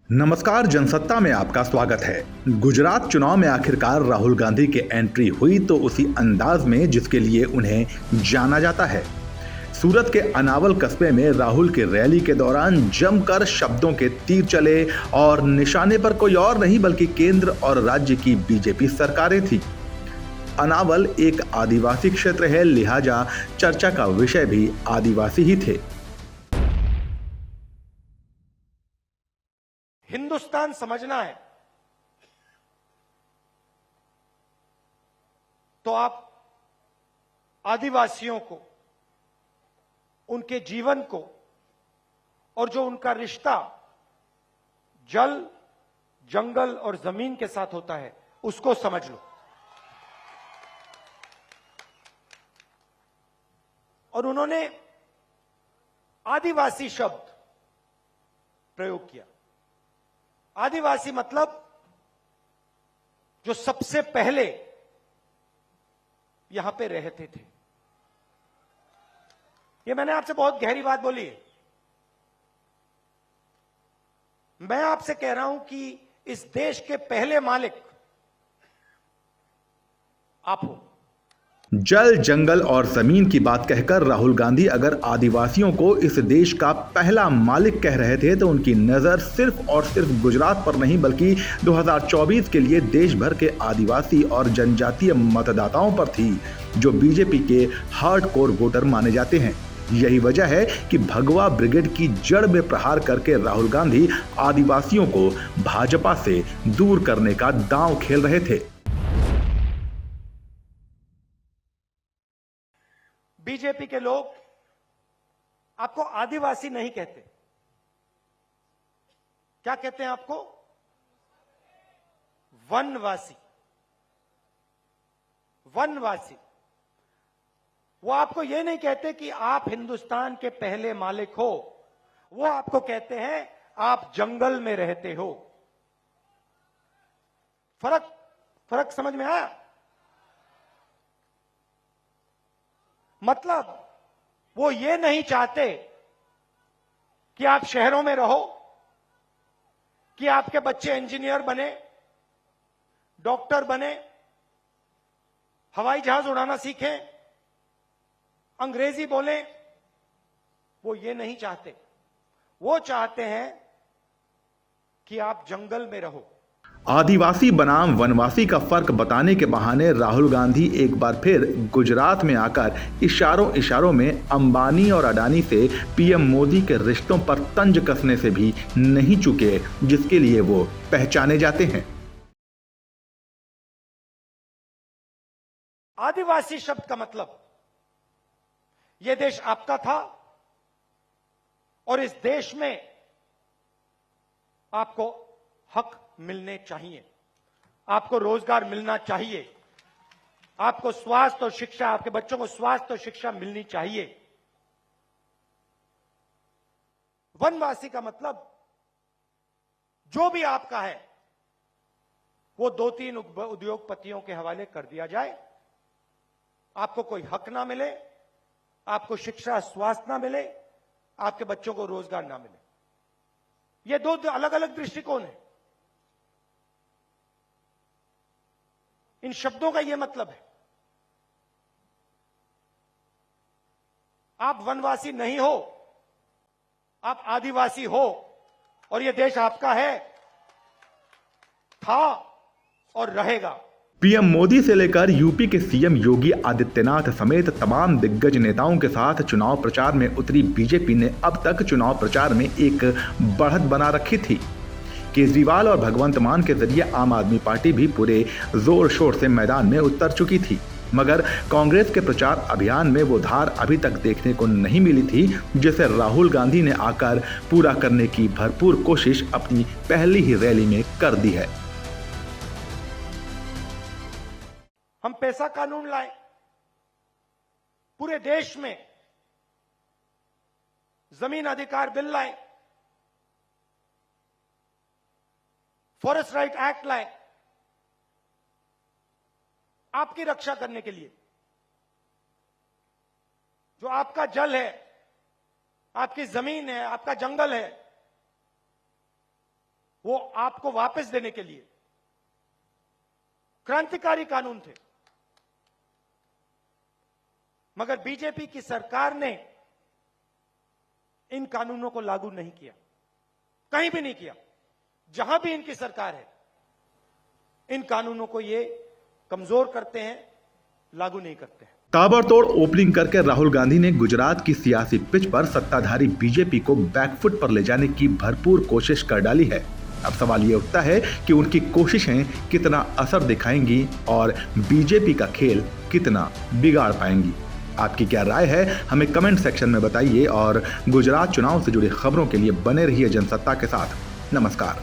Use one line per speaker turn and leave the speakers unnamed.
नमस्कार, जनसत्ता में आपका स्वागत है। गुजरात चुनाव में आखिरकार राहुल गांधी की एंट्री हुई तो उसी अंदाज में जिसके लिए उन्हें जाना जाता है। सूरत के अनावल कस्बे में राहुल की रैली के दौरान जमकर शब्दों के तीर चले और निशाने पर कोई और नहीं बल्कि केंद्र और राज्य की बीजेपी सरकारें थी। अनावल एक आदिवासी क्षेत्र है, लिहाजा चर्चा का विषय भी आदिवासी ही थे।
हिंदुस्तान समझना है तो आप आदिवासियों को, उनके जीवन को और जो उनका रिश्ता जल, जंगल और जमीन के साथ होता है उसको समझ लो। और उन्होंने आदिवासी शब्द प्रयोग किया। आदिवासी मतलब जो सबसे पहले यहां पे रहते थे। ये मैंने आपसे बहुत गहरी बात बोली है। मैं आपसे कह रहा हूं कि इस देश के पहले मालिक आप हो।
जल, जंगल और जमीन की बात कहकर राहुल गांधी अगर आदिवासियों को इस देश का पहला मालिक कह रहे थे तो उनकी नजर सिर्फ और सिर्फ गुजरात पर नहीं बल्कि 2024 के लिए देश भर के आदिवासी और जनजातीय मतदाताओं पर थी, जो बीजेपी के हार्डकोर वोटर माने जाते हैं। यही वजह है कि भगवा ब्रिगेड की जड़ में प्रहार करके राहुल गांधी आदिवासियों को भाजपा से दूर करने का दांव खेल रहे थे।
बीजेपी के लोग आपको आदिवासी नहीं कहते। क्या कहते हैं आपको? वनवासी। वनवासी। वो आपको यह नहीं कहते कि आप हिंदुस्तान के पहले मालिक हो, वो आपको कहते हैं आप जंगल में रहते हो। फर्क समझ में आया? मतलब वो ये नहीं चाहते कि आप शहरों में रहो, कि आपके बच्चे इंजीनियर बने, डॉक्टर बने, हवाई जहाज उड़ाना सीखें, अंग्रेजी बोलें। वो ये नहीं चाहते। वो चाहते हैं कि आप जंगल में रहो।
आदिवासी बनाम वनवासी का फर्क बताने के बहाने राहुल गांधी एक बार फिर गुजरात में आकर इशारों में अंबानी और अडानी से पीएम मोदी के रिश्तों पर तंज कसने से भी नहीं चुके, जिसके लिए वो पहचाने जाते हैं।
आदिवासी शब्द का मतलब यह देश आपका था और इस देश में आपको हक मिलने चाहिए, आपको रोजगार मिलना चाहिए, आपको स्वास्थ्य और शिक्षा, आपके बच्चों को स्वास्थ्य और शिक्षा मिलनी चाहिए। वनवासी का मतलब जो भी आपका है वो 2-3 उद्योगपतियों के हवाले कर दिया जाए, आपको कोई हक ना मिले, आपको शिक्षा स्वास्थ्य ना मिले, आपके बच्चों को रोजगार ना मिले। ये 2 अलग अलग दृष्टिकोण है। इन शब्दों का यह मतलब है। आप वनवासी नहीं हो, आप आदिवासी हो और यह देश आपका है, था और रहेगा।
पीएम मोदी से लेकर यूपी के सीएम योगी आदित्यनाथ समेत तमाम दिग्गज नेताओं के साथ चुनाव प्रचार में उतरी बीजेपी ने अब तक चुनाव प्रचार में एक बढ़त बना रखी थी। केजरीवाल और भगवंत मान के जरिए आम आदमी पार्टी भी पूरे जोर शोर से मैदान में उतर चुकी थी, मगर कांग्रेस के प्रचार अभियान में वो धार अभी तक देखने को नहीं मिली थी जिसे राहुल गांधी ने आकर पूरा करने की भरपूर कोशिश अपनी पहली ही रैली में कर दी है।
हम पैसा कानून लाए, पूरे देश में जमीन अधिकार बिल लाए, फॉरेस्ट राइट एक्ट लाए, आपकी रक्षा करने के लिए। जो आपका जल है, आपकी जमीन है, आपका जंगल है, वो आपको वापस देने के लिए क्रांतिकारी कानून थे, मगर बीजेपी की सरकार ने इन कानूनों को लागू नहीं किया, कहीं भी नहीं किया। जहां भी इनकी सरकार है, इन कानूनों को ये कमजोर करते हैं, लागू नहीं करते हैं।
ताबड़तोड़ ओपनिंग करके राहुल गांधी ने गुजरात की सियासी पिच पर सत्ताधारी बीजेपी को बैकफुट पर ले जाने की भरपूर कोशिश कर डाली है। अब सवाल ये उठता है कि उनकी कोशिशें कितना असर दिखाएंगी और बीजेपी का खेल कितना बिगाड़ पाएंगी। आपकी क्या राय है, हमें कमेंट सेक्शन में बताइए और गुजरात चुनाव से जुड़ी खबरों के लिए बने रहिए जनसत्ता के साथ। नमस्कार।